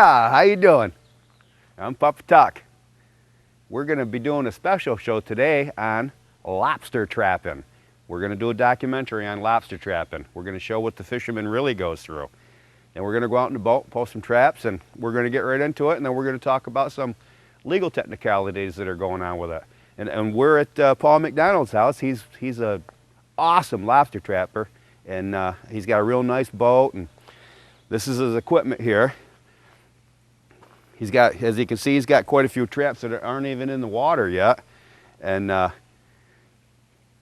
Yeehaw! How you doing? I'm PapaTuck. We're going to be doing a special show today on lobster trapping. We're going to do a documentary on lobster trapping. We're going to show what the fisherman really goes through. And we're going to go out in the boat, post some traps, and we're going to get right into it, and then we're going to talk about some legal technicalities that are going on with it. And we're at Paul McDonald's house. He's a awesome lobster trapper, and he's got a real nice boat, and this is his equipment here. He's got, as you can see, he's got quite a few traps that aren't even in the water yet. And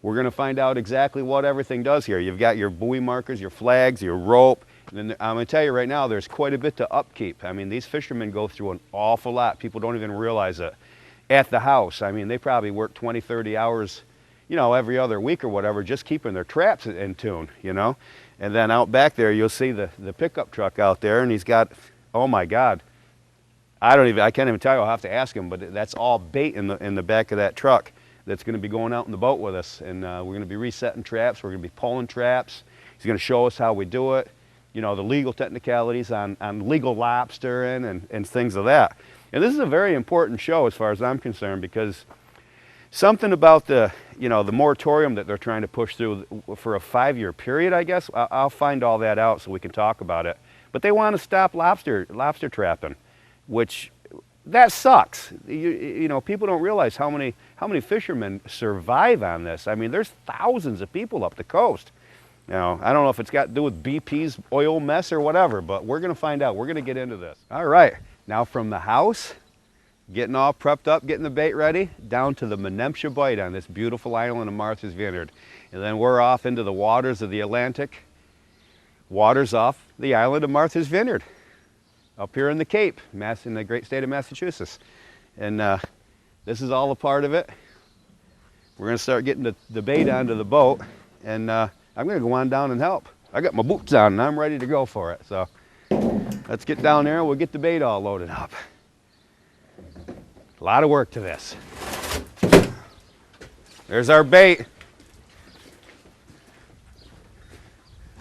we're going to find out exactly what everything does here. You've got your buoy markers, your flags, your rope. And then I'm going to tell you right now, there's quite a bit to upkeep. I mean, these fishermen go through an awful lot. People don't even realize it. At the house, I mean, they probably work 20, 30 hours, you know, every other week or whatever, just keeping their traps in tune, you know. And then out back there, you'll see the pickup truck out there, and he's got, oh my God, I can't even tell you. I'll have to ask him, but that's all bait in the back of that truck that's going to be going out in the boat with us. And we're going to be resetting traps. We're going to be pulling traps. He's going to show us how we do it. You know, the legal technicalities on legal lobstering and things of that. And this is a very important show as far as I'm concerned, because something about the moratorium that they're trying to push through for a 5-year period, I guess. I'll find all that out so we can talk about it. But they want to stop lobster trapping, which that sucks. You know, people don't realize how many fishermen survive on this. I mean, there's thousands of people up the coast. Now, I don't know if it's got to do with BP's oil mess or whatever, but we're going to find out. We're going to get into this. All right, now from the house, getting all prepped up, getting the bait ready, down to the Menemsha Bight on this beautiful island of Martha's Vineyard. And then we're off into the waters of the Atlantic, waters off the island of Martha's Vineyard, up here in the Cape, in the great state of Massachusetts. And this is all a part of it. We're going to start getting the bait onto the boat, and I'm going to go on down and help. I got my boots on, and I'm ready to go for it. So let's get down there, and we'll get the bait all loaded up. A lot of work to this. There's our bait.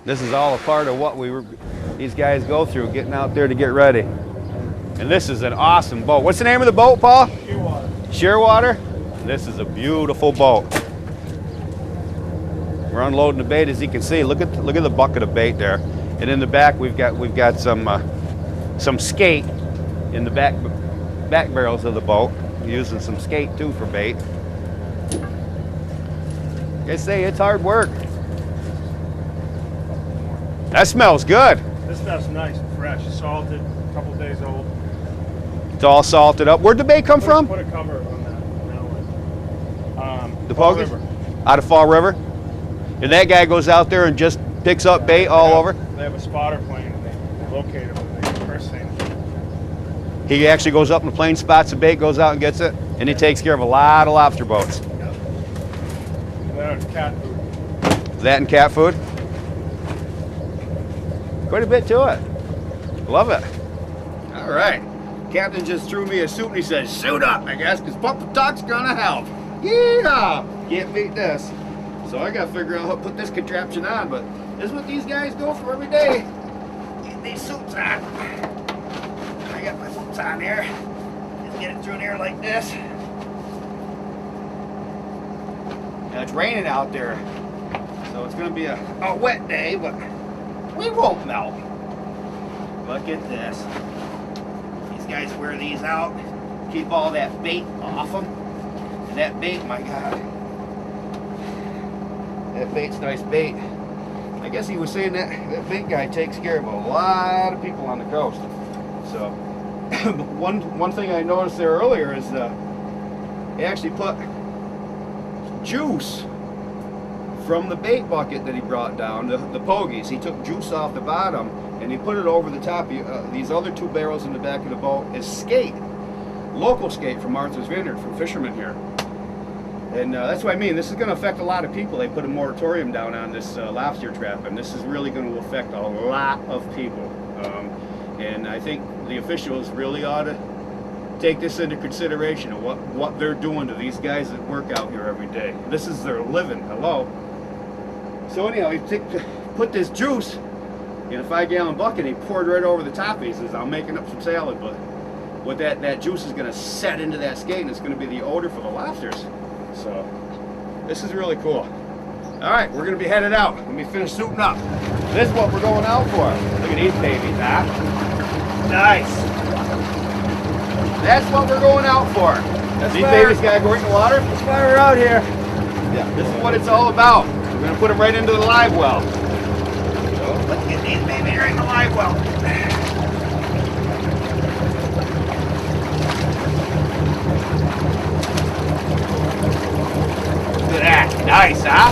This is all a part of what these guys go through, getting out there to get ready. And this is an awesome boat. What's the name of the boat, Paul? Shearwater. Shearwater? This is a beautiful boat. We're unloading the bait, as you can see. Look at the bucket of bait there. And in the back, we've got some skate in the back barrels of the boat. We're using some skate too for bait. Like I say, it's hard work. That smells good. This stuff's nice and fresh, salted, a couple days old. It's all salted up. Where'd the bait come from? Put a cover on that. The Fall Pogies? River. Out of Fall River? And that guy goes out there and just picks up bait all over? They have a spotter plane, and they locate them when they first thing. He actually goes up in the plane, spots the bait, goes out and gets it, and he takes care of a lot of lobster boats. Yep. That's cat food. That and cat food? Quite a bit to it. Love it. All right. Captain just threw me a suit and he says, suit up, I guess, because PapaTuck's gonna help. Yeah! Can't beat this. So I gotta figure out how to put this contraption on, but this is what these guys go for every day. Get these suits on. I got my boots on here. Just get it through there like this. Now it's raining out there, so it's gonna be a wet day, but we won't melt. Look at this. These guys wear these out, keep all that bait off them. And that bait, my God, that bait's nice bait. I guess he was saying that bait guy takes care of a lot of people on the coast. So one thing I noticed there earlier is he actually put juice from the bait bucket that he brought down, the pogies. He took juice off the bottom and he put it over the top. These other 2 barrels in the back of the boat is skate, local skate from Martha's Vineyard, from fishermen here. And that's what I mean. This is going to affect a lot of people. They put a moratorium down on this lobster trap, and this is really going to affect a lot of people. And I think the officials really ought to take this into consideration of what they're doing to these guys that work out here every day. This is their living. Hello. So anyhow, he put this juice in a 5-gallon bucket. And he poured right over the top. He says, I'm making up some salad, but what that juice is going to set into that skate, and it's going to be the odor for the lobsters. So this is really cool. All right, we're going to be headed out. Let me finish suiting up. This is what we're going out for. Look at these babies, huh? Nice. That's what we're going out for. These babies got to go right in the water. That's why we're out here. Yeah, this is what it's all about. We're going to put them right into the live well. So let's get these babies right in the live well. Look at that. Nice, huh?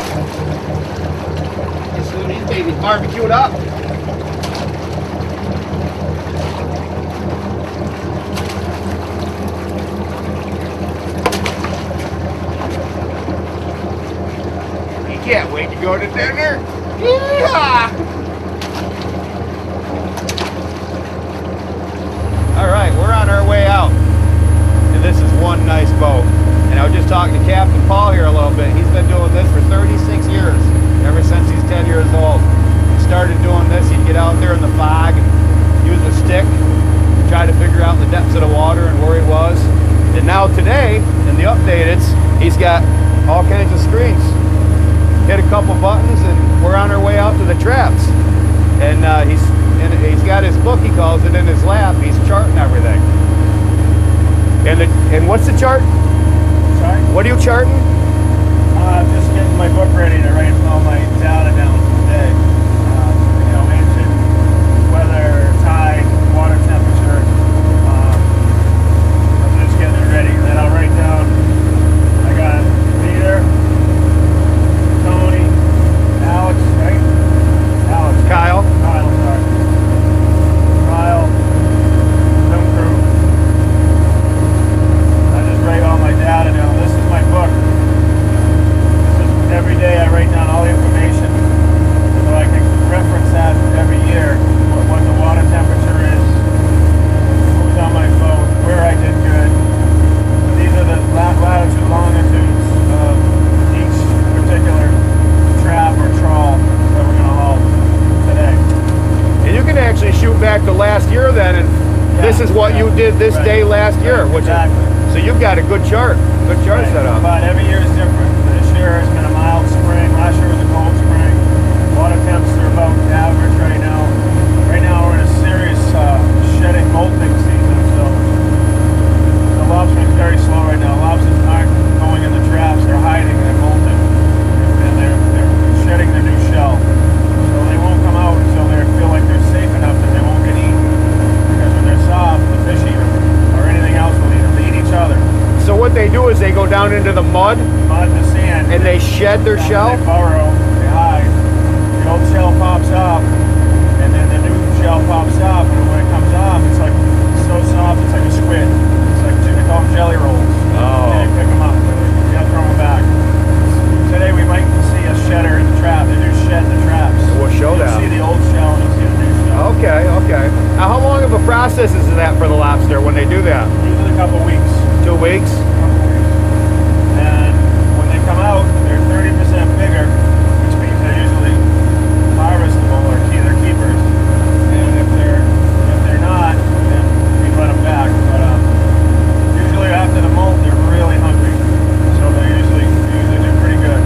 Let's see these babies barbecued up. Can't wait to go to dinner. Yeah. All right, we're on our way out, and this is one nice boat. And I was just talking to Captain Paul here a little bit. He's been doing this for 36 years, ever since he's 10 years old. He started doing this. He'd get out there in the fog and use a stick, try to figure out the depths of the water and where he was. And now today, in the update, he's got all kinds of screens. Hit a couple buttons and we're on our way out to the traps. And he's got his book, he calls it, in his lap. He's charting everything. And what's the chart? Sorry? What are you charting? Just getting my book ready to write all my data down for the day. You know, engine, weather, tide, water temperature. I'm just getting it ready. And then I'll write down, I got Peter, Tony, Alex, right? Alex. Kyle. Kyle, sorry. Kyle, film crew. I just write all my data down. This is my book. This is every day I write down all the information so I can reference that every year. What the water temperature is, who's on my boat, where I did good. These are the latitude, longitudes of each particular trap or trawl that we're going to haul today. And you can actually shoot back to last year then, and this is what you did this day last year. Which exactly. So you've got a good chart set up. But every year is different. This year has been a mild spring. Last year was a cold spring. Water temps are about average right now. Right now we're in a serious shedding molting season, so the lobster's very slow right now. Lobsters aren't going in the traps. They're hiding. They're molting. And they're shedding their new shell. So they won't come out until they feel like they're safe enough that they won't get eaten. Because when they're soft, the fish eat them, or anything else will eat them. They eat each other. So what they do is they go down into the mud, The sand, and they shed their shell. They burrow, they hide. The old shell pops up, and then the new shell pops up, and when it comes off, it's like so soft, it's like a squid. It's like they call them jelly rolls. Oh. And you pick them up, you gotta throw them back. Today we might see a shedder in the trap. They do shed the traps. We'll show You'll that. see the old shell and you'll see the new shell. Okay. Now how long of a process is that for the lobster when they do that? Usually a couple weeks. 2 weeks? And when they come out, they're 30% bigger, which means they're usually harvestable or they're keepers. And if they're not, then we let them back. But usually after the molt, they're really hungry, so they usually do pretty good.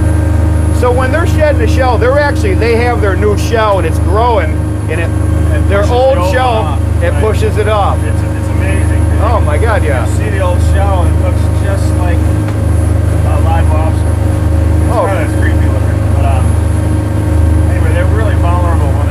So when they're shedding the shell, they have their new shell and it's growing, and their old shell, it pushes it off. It's amazing. Oh my God, yeah. You see the old shell, and it looks just like a live lobster. It's Oh. kind of creepy looking, but anyway, they're really vulnerable when